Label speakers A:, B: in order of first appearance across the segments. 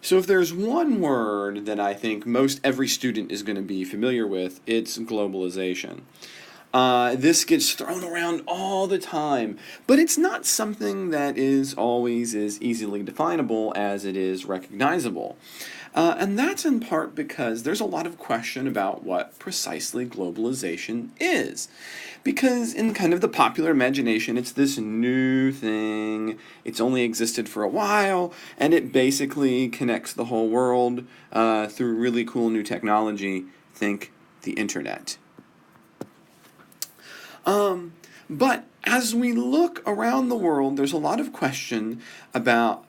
A: So if there's one word that I think most every student is going to be familiar with, it's globalization. This gets thrown around all the time, but it's not something that is always as easily definable as it is recognizable. And that's in part because there's a lot of question about what precisely globalization is. Because in kind of the popular imagination, it's this new thing, it's only existed for a while, and it basically connects the whole world through really cool new technology. Think the internet. But as we look around the world, there's a lot of question about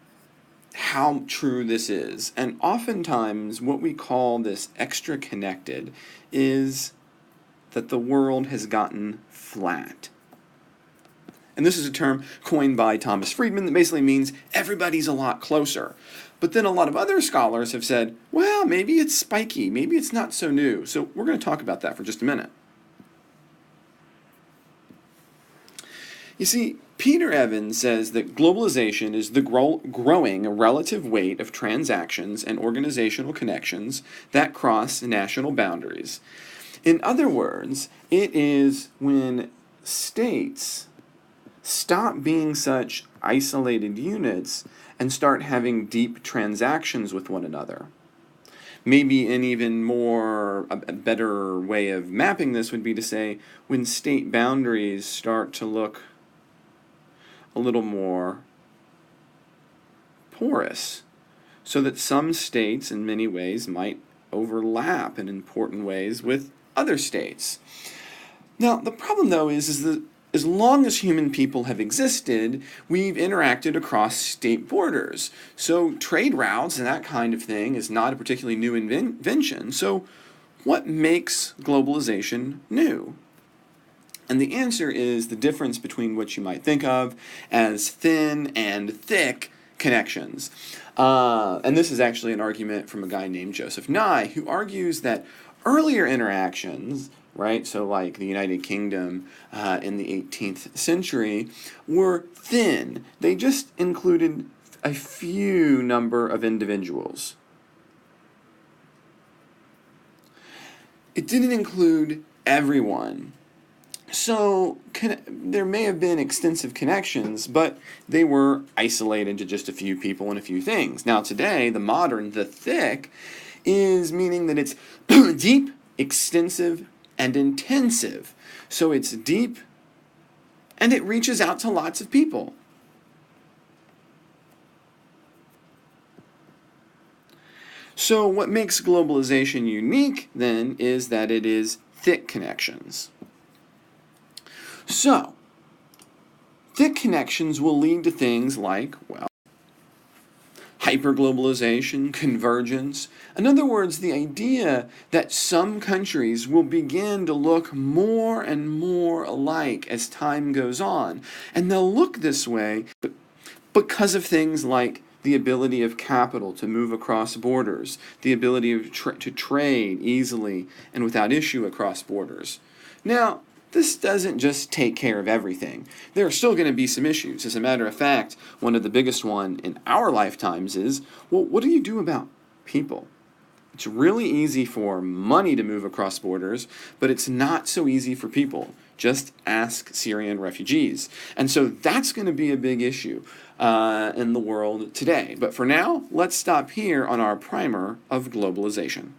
A: how true this is. And oftentimes, what we call this extra connected is that the world has gotten flat. And this is a term coined by Thomas Friedman that basically means everybody's a lot closer. But then a lot of other scholars have said, well, maybe it's spiky, maybe it's not so new. So we're going to talk about that for just a minute. You see, Peter Evans says that globalization is the growing relative weight of transactions and organizational connections that cross national boundaries. In other words, it is when states stop being such isolated units and start having deep transactions with one another. Maybe an even more, a better way of mapping this would be to say when state boundaries start to look a little more porous, so that some states in many ways might overlap in important ways with other states. Now, the problem though is that as long as human people have existed, we've interacted across state borders. So trade routes and that kind of thing is not a particularly new invention. So what makes globalization new? And the answer is the difference between what you might think of as thin and thick connections. And this is actually an argument from a guy named Joseph Nye, who argues that earlier interactions, right, so like the United Kingdom in the 18th century, were thin. They just included a few number of individuals. It didn't include everyone. So there may have been extensive connections, but they were isolated to just a few people and a few things. Now today, the modern, the thick, is meaning that it's deep, extensive, and intensive. So it's deep, and it reaches out to lots of people. So what makes globalization unique, then, is that it is thick connections. So, thick connections will lead to things like, well, hyperglobalization, convergence. In other words, the idea that some countries will begin to look more and more alike as time goes on. And they'll look this way because of things like the ability of capital to move across borders, the ability to trade easily and without issue across borders. Now, this doesn't just take care of everything. There are still going to be some issues. As a matter of fact, one of the biggest one in our lifetimes is, well, what do you do about people? It's really easy for money to move across borders, but it's not so easy for people. Just ask Syrian refugees. And so that's going to be a big issue in the world today. But for now, let's stop here on our primer of globalization.